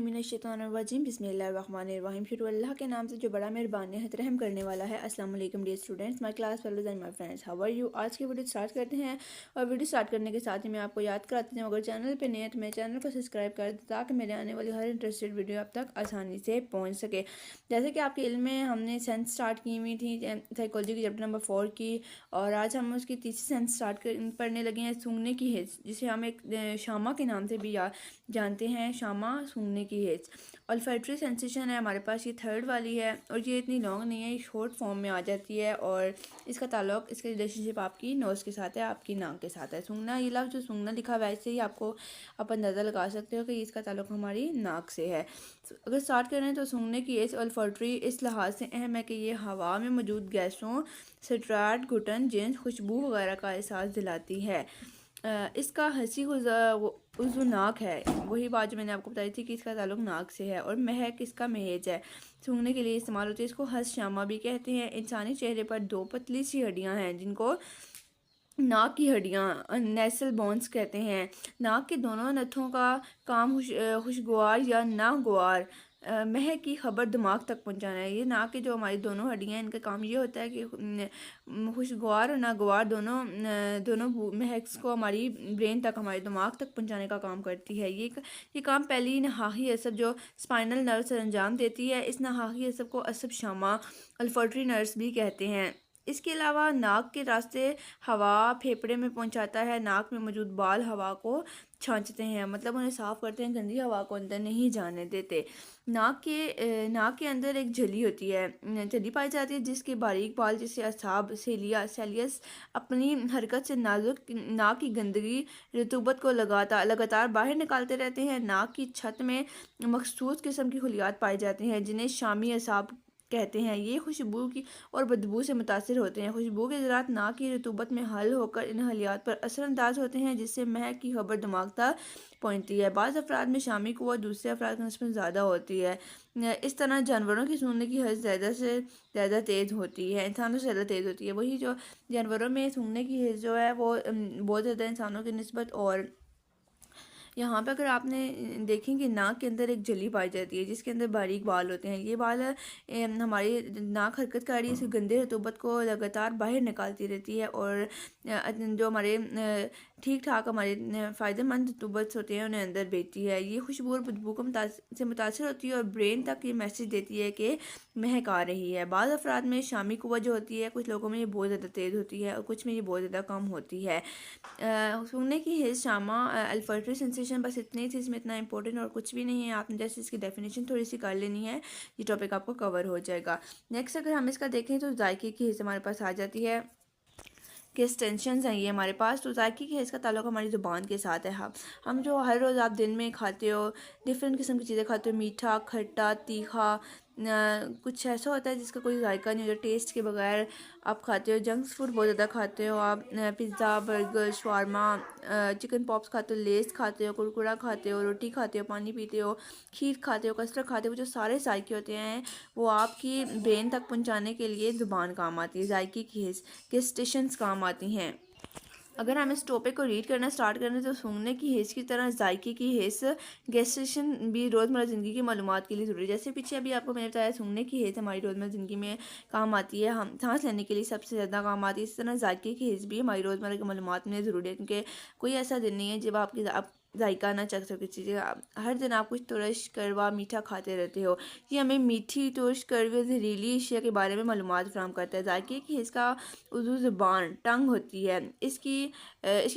मिनश्शैतानिर्रजीम बिस्मिल्लाहिर्रहमानिर्रहीम। शुरू अल्लाह के नाम से जो बड़ा मेहरबान निहायत रहम करने वाला है। अस्सलाम वालेकुम dear students, my class fellows and my friends, how are you. आज की वीडियो स्टार्ट करते हैं और वीडियो स्टार्ट करने के साथ ही मैं आपको याद कराती हूँ, अगर चैनल पे नए हैं तो मेरे चैनल को सब्सक्राइब कर दें ताकि मेरे आने वाली हर इंटरेस्टेड वीडियो आप तक आसानी से पहुँच सके। जैसे कि आपके इल्म में हमने सेंस स्टार्ट की हुई थी साइकोलॉजी की चैप्टर नंबर 4 की, और आज हम उसकी तीसरी सेंस पढ़ने लगे हैं, सूंघने की हिस्स, जिसे हम एक शामा के नाम से भी जानते हैं। शामा सूंघने की हिस्स। ऑल्फैक्टरी सेंसेशन है हमारे पास, ये थर्ड वाली है और ये इतनी लॉन्ग नहीं है, ये शॉर्ट फॉर्म में आ जाती है और इसका ताल्लुक, इसका रिलेशनशिप आपकी नोज़ के साथ है, आपकी नाक के साथ है। सूंघना, ये लफ्ज़ जो सूंघना लिखा हुआ है वैसे ही आपको आप अंदाज़ा लगा सकते हो कि इसका ताल्लुक हमारी नाक से है। अगर स्टार्ट करें तो सूंघने की एज ऑल्फैक्टरी इस लिहाज से अहम है कि ये हवा में मौजूद गैसों, स्टार्ट, घुटन, जिन्स, खुशबू वगैरह का एहसास दिलाती है। इसका हंसी उज़्व नाक है, वही बात जो मैंने आपको बताई थी कि इसका ताल्लुक नाक से है। और महक इसका महज है, सूंघने के लिए इस्तेमाल होती है। इसको हंस शामा भी कहते हैं। इंसानी चेहरे पर दो पतली सी हड्डियां हैं जिनको नाक की हड्डियां नेसल बोन्स कहते हैं। नाक के दोनों नथों का काम खुशगवार या नागवार महक की खबर दिमाग तक पहुंचाना है। ये नाक की जो हमारी दोनों हड्डियां हैं, इनका काम ये होता है कि खुशगवार और नागवार दोनों महक को हमारी ब्रेन तक, हमारे दिमाग तक पहुंचाने का काम करती है। ये काम पहली नहाही असब जो स्पाइनल नर्व से अंजाम देती है। इस नहाही असब को असब शामा अल्फैक्टरी नर्व्स भी कहते हैं। इसके अलावा नाक के रास्ते हवा फेफड़े में पहुंचाता है। नाक में मौजूद बाल हवा को छांचते हैं, मतलब उन्हें साफ करते हैं, गंदी हवा को अंदर नहीं जाने देते। नाक के अंदर एक झिल्ली होती है, झिल्ली पाई जाती है, जिसके बारीक बाल जिसे असाब सेलियस अपनी हरकत से नाजुक नाक की गंदगी रतूबत को लगातार बाहर निकालते रहते हैं। नाक की छत में मखसूस किस्म की खलियात पाई जाती हैं जिन्हें शामी असाब कहते हैं। ये खुशबू की और बदबू से मुतासिर होते हैं। खुशबू के ज़रात नाक की रतूबत में हल होकर इन हलियात पर असरअंदाज होते हैं, जिससे महक की खबर दिमाग तक पहुंचती है। बाज़ अफराद में शामी कुव्वत दूसरे अफराद की नस्बत ज़्यादा होती है। इस तरह जानवरों की सूंघने की हद ज़्यादा से ज़्यादा तेज़ होती है, इंसानों से ज़्यादा तेज़ होती है। वही जो जानवरों में सूंघने की हद जो है वो बहुत ज़्यादा इंसानों की नस्बत। और यहाँ पे अगर आपने देखें कि नाक के अंदर एक झिल्ली पाई जाती है जिसके अंदर बारीक बाल होते हैं। ये बाल हमारी नाक हरकत कर रही है, इस गंदे रतूबत को लगातार बाहर निकालती रहती है और जो हमारे ठीक ठाक हमारे फ़ायदेमंद रतूबत होते हैं उन्हें अंदर भेजती है। ये खुशबू और बदबू से मुतासर होती है और ब्रेन तक ये मैसेज देती है कि महक आ रही है। बाज़ अफराद में शामी कुव्वत जो होती है, कुछ लोगों में ये बहुत ज़्यादा तेज़ होती है और कुछ में ये बहुत ज़्यादा कम होती है। सूंघने की हिस्स शामा अल्फैक्टरी सेंसेशन बस इतनी थी, इसमें इतना इंपॉर्टेंट और कुछ भी नहीं है। आपने जैसे इसकी डेफिनेशन थोड़ी सी कर लेनी है, ये टॉपिक आपको कवर हो जाएगा। नेक्स्ट अगर हम इसका देखें तो जायके की हिस्स हमारे पास आ जाती है। किस टेंशन हैं ये हमारे पास, तो जायके की इसका ताल्लुक हमारी ज़ुबान के साथ है। हम जो हर रोज़ आप दिन में खाते हो, डिफरेंट किस्म की चीज़ें खाते हो, मीठा, खट्टा, तीखा, कुछ ऐसा होता है जिसका कोई जायका नहीं होता, टेस्ट के बगैर आप खाते हो। जंक फूड बहुत ज़्यादा खाते हो आप, pizza, burger, shawarma, chicken pops खाते हो, लेस खाते हो, कुरकुरा खाते हो, रोटी खाते हो, पानी पीते हो, खीर खाते हो, कस्टर्ड खाते हो। जो सारे जायके होते हैं वो आपकी ब्रेन तक पहुंचाने के लिए ज़ुबान काम आती है। जायके की हिस्स गेस्टेशंस काम आती हैं। अगर हम इस टॉपिक को रीड करना स्टार्ट करें तो सूंघने की हिस्स की तरह जायके की हिस्स गेस्टेशन भी रोज़मर्रा ज़िंदगी की मालूमात के लिए ज़रूरी है। जैसे पीछे अभी आपको मैंने बताया, सूंघने की हिस्स हमारी रोज़मर्रा ज़िंदगी में काम आती है, हम सांस लेने के लिए सबसे ज़्यादा काम आती है। इस तरह जायके की हिस्स भी हमारी रोज़मर्रा की मालूमात में ज़रूरी है, क्योंकि कोई ऐसा दिन नहीं है जब आप जायका ना चख सके चीज़ें। हर दिन आप कुछ तुरश, कड़वा, मीठा खाते रहते हो। ये हमें मीठी, तुरश, कड़वे, जहरीली अशिया के बारे में मालूमात फराहम करता है। जायके की हिस्स का उज़्व ज़ुबान टंग होती है। इसकी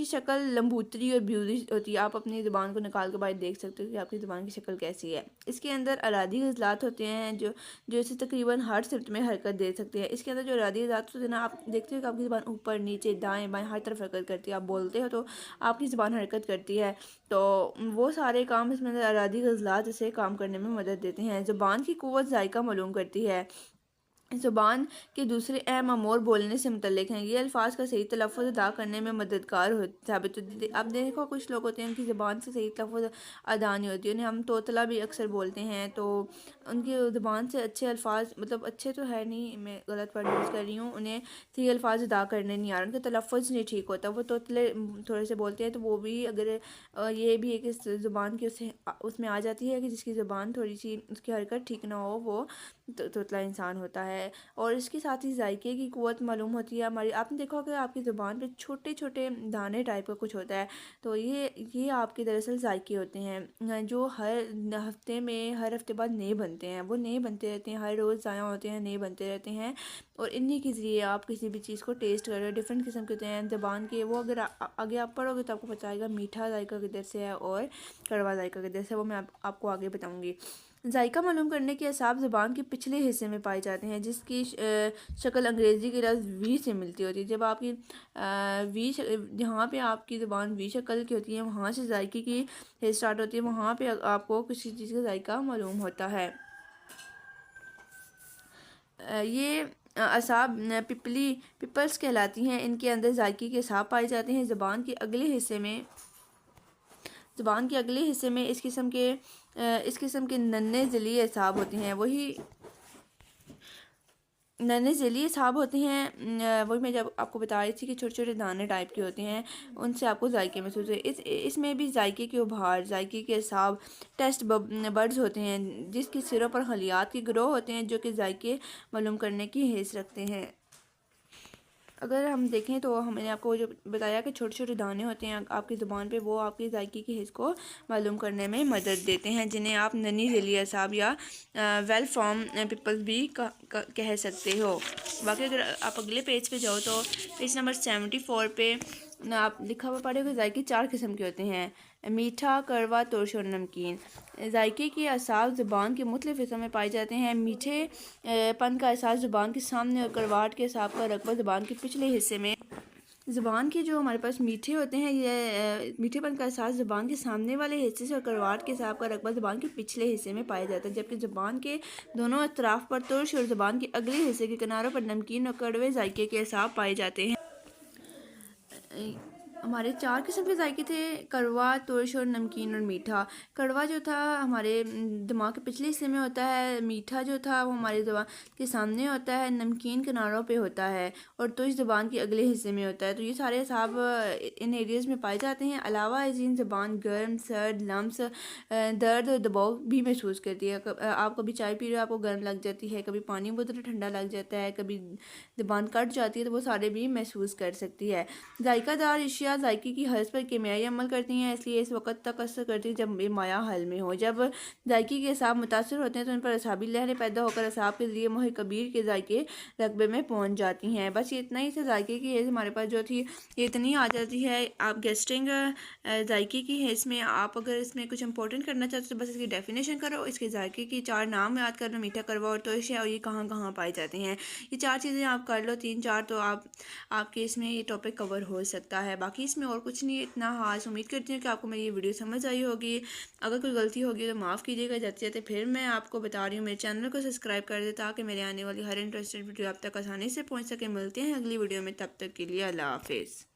शक्ल लंबूतरी और ब्यूरी होती है। आप अपनी ज़ुबान को निकाल के बाहर देख सकते हो कि आपकी ज़ुबान की शक्ल कैसी है। इसके अंदर अरादी गज़लात होते हैं जो इसे तकरीबन हर सिमत में हरकत दे सकते हैं। इसके अंदर जो अरादी गज़लात होते हैं ना, आप देखते हो कि आपकी ज़ुबान ऊपर, नीचे, दाएँ बाएँ हर तरफ हरकत करती है। आप बोलते हो तो आपकी ज़ुबान हरकत करती है, तो वो सारे काम इसमें अरादी गज़लात इसे काम करने में मदद देते हैं। ज़ुबान की कुव्वत जायका मालूम करती है। ज़ुबान के दूसरे अहम अमूर बोलने से मुतल्लिक़ हैं। ये अल्फाज का सही तलफ़्फ़ुज़ अदा करने में मददगार साबित होती है। अब देखो कुछ लोग होते हैं उनकी ज़ुबान से सही तलफ़्फ़ुज़ अदा नहीं होती, उन्हें हम तोतला भी अक्सर बोलते हैं, तो उनकी ज़ुबान से अच्छे अल्फाज, मतलब अच्छे तो है नहीं, मैं गलत वर्ड यूज़ कर रही हूँ, उन्हें सही अल्फाज अदा करने नहीं आ रहे, उनका तलफ़्फ़ुज़ नहीं ठीक होता, वो तोतले थोड़े से बोलते हैं। तो वो भी अगर ये भी एक इस ज़ुबान की उसमें आ जाती है कि जिसकी ज़ुबान थोड़ी सी, उसकी हरकत ठीक ना हो, वो तोतला इंसान होता है। और इसके साथ ही जायके की क़ुव्वत मालूम होती है हमारी। आपने देखा होगा आपकी ज़ुबान पे छोटे छोटे दाने टाइप का कुछ होता है, तो ये आपके दरअसल जायके होते हैं जो हर हफ्ते बाद नए बनते हैं। वो नए बनते रहते हैं, हर रोज़ ज़ाया होते हैं, नए बनते रहते हैं, और इन्हीं के ज़रिए आप किसी भी चीज़ को टेस्ट कर रहे हो। डिफरेंट किस्म के होते हैं ज़ुबान के, वो अगर आगे आप पढ़ोगे तो आपको पता चलेगा मीठा जायका किधर से है और कड़वा जायका किधर से, वो मैं आपको आगे बताऊँगी। जायका मालूम करने के असाब ज़ुबान के पिछले हिस्से में पाए जाते हैं, जिसकी शक्ल अंग्रेज़ी के लफ्ज़ वी से मिलती होती है। जब आपकी जहाँ पे आपकी ज़ुबान वी शक्ल की होती है, वहाँ से जायके की स्टार्ट होती है, वहाँ पे आपको किसी चीज़ का जायका मालूम होता है। ये असाब पिपल्स कहलाती हैं। इनके अंदर जायके के असाब पाए जाते हैं। ज़ुबान के अगले हिस्से में इस किस्म के नन्हे जलीय असाब होते हैं। नन्हे जलीय असाब होते हैं, वही मैं जब आपको बता रही थी कि छोटे छोटे दाने टाइप के होते हैं, उनसे आपको जायके महसूस होते हैं। इसमें भी जायके के उभार, जायके के असाब टेस्ट बर्ड्स होते हैं, जिसके सिरों पर खलियात के ग्रोह होते हैं, जो कि जायके मालूम करने की हिस्स रखते हैं। अगर हम देखें तो मैंने आपको जो बताया कि छोटे छोटे दाने होते हैं आपकी ज़ुबान पे, वो आपकी जायके की हिस्स को मालूम करने में मदद देते हैं, जिन्हें आप नन्ही जलीय असाब या वेल फॉर्म पिपल्स भी कह सकते हो। बाकी अगर आप अगले पेज पे जाओ तो पेज नंबर 74 पे ना आप लिखा हुआ पढ़ोगे जायके 4 किस्म के होते हैं: मीठा, कड़वा, तुर्श और नमकीन। जायके के असाब ज़ुबान के मुख्तलिफ़ हिस्सों में पाए जाते हैं। मीठे पन का एहसास ज़ुबान के सामने और कड़वाहट के असाब का रकबा ज़ुबान के पिछले हिस्से में। ज़ुबान के जो हमारे पास मीठे होते हैं, ये मीठेपन का एहसास ज़ुबान के सामने वाले हिस्से से और कड़वाहट के असाब का रकबा ज़ुबान के पिछले हिस्से में पाया जाता है, जबकि ज़ुबान के दोनों अतराफ़ पर तुर्श और ज़ुबान के अगले हिस्से के किनारों पर नमकीन और कड़वे जायके के असाब पाए जाते हैं। हमारे 4 किस्म के जायके थे: कड़वा, तुर्श और नमकीन और मीठा। कड़वा जो था हमारे दिमाग के पिछले हिस्से में होता है, मीठा जो था वो हमारी ज़ुबान के सामने होता है, नमकीन किनारों पे होता है, और तुर्श ज़ुबान के अगले हिस्से में होता है। तो ये सारे असाब इन एरियाज़ में पाए जाते हैं। अलावा इसकी ज़ुबान गर्म, सर्द, लम्स, दर्द और दबाव भी महसूस करती है। आप कभी चाय पी रहे हो, आपको गर्म लग जाती है, कभी पानी बोतल ठंडा लग जाता है, कभी ज़ुबान कट जाती है, तो वो सारे भी महसूस कर सकती है। जायकादार अशिया जायके की हर्ज पर केमियाई अमल करती हैं, इसलिए इस वक्त तक असर करती है जब ये माया हल में हो। जब जायके के असाब मुतासर होते हैं तो उन पर असाबी लहरें पैदा होकर असाब के जरिए मोह कबीर के जायके रकबे में पहुँच जाती हैं। बस ये इतना ही से जायके की हेज हमारे पास जो थी ये इतनी आ जाती है। आप गेस्टिंग जायके की हेज में आप अगर इसमें कुछ इंपॉर्टेंट करना चाहते हो तो बस इसकी डेफिनेशन करो, इसके जायके की 4 नाम याद कर लो: मीठा, कड़वा और तुर्श, और ये कहाँ कहाँ पाए जाते हैं। ये 4 चीज़ें आप कर लो, 3-4, तो आपके इसमें ये टॉपिक कवर हो सकता है। बाकी इसमें और कुछ नहीं, इतना खास। उम्मीद करती हूँ कि आपको मेरी ये वीडियो समझ आई होगी। अगर कोई गलती होगी तो माफ़ कीजिएगा। जाते जाते फिर मैं आपको बता रही हूँ मेरे चैनल को सब्सक्राइब कर दे ताकि मेरे आने वाली हर इंटरेस्टेड वीडियो आप तक आसानी से पहुँच सके। मिलते हैं अगली वीडियो में, तब तक के लिए अल्लाह हाफिज़।